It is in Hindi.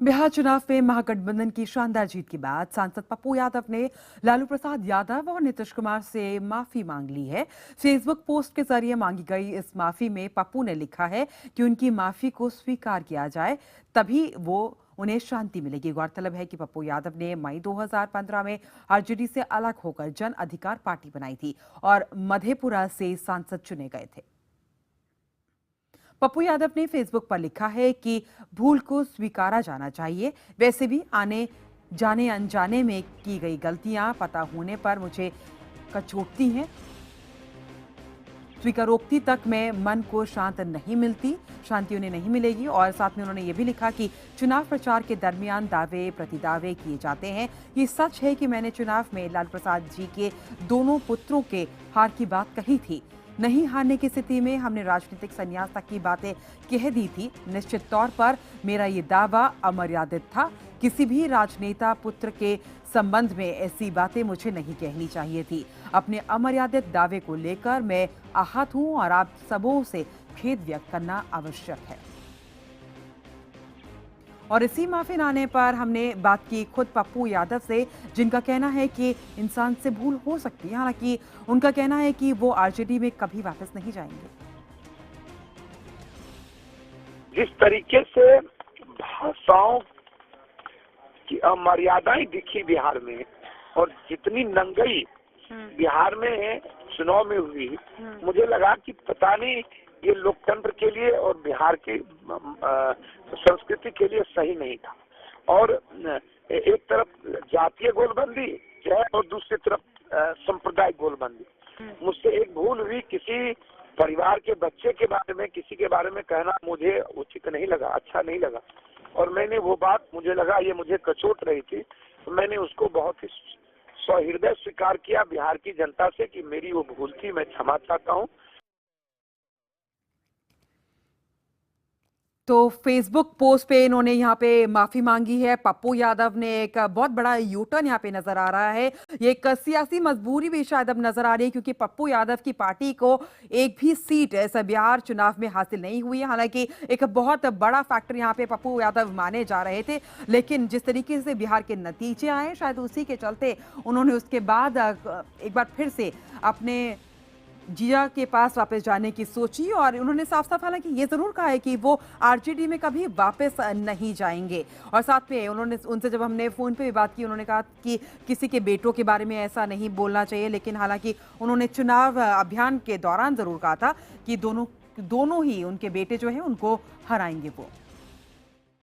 बिहार चुनाव में महागठबंधन की शानदार जीत के बाद सांसद पप्पू यादव ने लालू प्रसाद यादव और नीतीश कुमार से माफी मांग ली है। फेसबुक पोस्ट के जरिए मांगी गई इस माफी में पप्पू ने लिखा है कि उनकी माफी को स्वीकार किया जाए, तभी वो उन्हें शांति मिलेगी। गौरतलब है कि पप्पू यादव ने मई 2015 में आरजेडी से अलग होकर जन अधिकार पार्टी बनाई थी और मधेपुरा से सांसद चुने गए थे। पप्पू यादव ने फेसबुक पर लिखा है कि भूल को स्वीकारा जाना चाहिए। वैसे भी आने जाने अनजाने में की गई गलतियां पता होने पर मुझे कचोटती हैं। स्वीकारोक्ति तक में मन को शांति उन्हें नहीं मिलेगी। और साथ में उन्होंने ये भी लिखा कि चुनाव प्रचार के दरमियान दावे प्रतिदावे किए जाते हैं। ये सच है कि मैंने चुनाव में लालू प्रसाद जी के दोनों पुत्रों के हार की बात कही थी। नहीं हारने की स्थिति में हमने राजनीतिक संन्यास तक की बातें कह दी थी। निश्चित तौर पर मेरा ये दावा अमर्यादित था। किसी भी राजनेता पुत्र के संबंध में ऐसी बातें मुझे नहीं कहनी चाहिए थी। अपने अमर्यादित दावे को लेकर मैं आहत हूं और आप सबों से खेद व्यक्त करना आवश्यक है। और इसी माफीनामे पर हमने बात की खुद पप्पू यादव से, जिनका कहना है कि इंसान से भूल हो सकती है। हालांकि उनका कहना है कि वो आरजेडी में कभी वापस नहीं जाएंगे। जिस तरीके से भाषाओं की अमर्यादाएं दिखी बिहार में और जितनी नंगई बिहार में चुनाव में हुई, मुझे लगा कि पता नहीं ये लोकतंत्र के लिए और बिहार की संस्कृति के लिए सही नहीं था। और एक तरफ जातीय गोलबंदी है और दूसरी तरफ सांप्रदायिक गोलबंदी। मुझसे एक भूल हुई, किसी परिवार के बच्चे के बारे में किसी के बारे में कहना मुझे उचित नहीं लगा, अच्छा नहीं लगा। और मैंने वो बात, मुझे लगा ये मुझे कचोट रही थी, तो मैंने उसको बहुत ही सहृदय स्वीकार किया बिहार की जनता से कि मेरी वो भूल थी, मैं क्षमा चाहता हूँ। तो फेसबुक पोस्ट पे इन्होंने यहाँ पे माफी मांगी है। पप्पू यादव ने एक बहुत बड़ा यू टर्न यहाँ पे नजर आ रहा है। ये एक सियासी मजबूरी भी शायद अब नजर आ रही है, क्योंकि पप्पू यादव की पार्टी को एक भी सीट ऐसा बिहार चुनाव में हासिल नहीं हुई है। हालांकि एक बहुत बड़ा फैक्टर यहाँ पे पप्पू यादव माने जा रहे थे, लेकिन जिस तरीके से बिहार के नतीजे आए शायद उसी के चलते उन्होंने उसके बाद एक बार फिर से अपने जिया के पास वापस जाने की सोची। और उन्होंने साफ साफ हालांकि ये जरूर कहा है कि वो आरजेडी में कभी वापस नहीं जाएंगे। और साथ में उन्होंने उनसे जब हमने फोन पे भी बात की, उन्होंने कहा कि किसी के बेटों के बारे में ऐसा नहीं बोलना चाहिए। लेकिन हालांकि उन्होंने चुनाव अभियान के दौरान जरूर कहा था कि दोनों ही उनके बेटे जो है उनको हराएंगे वो।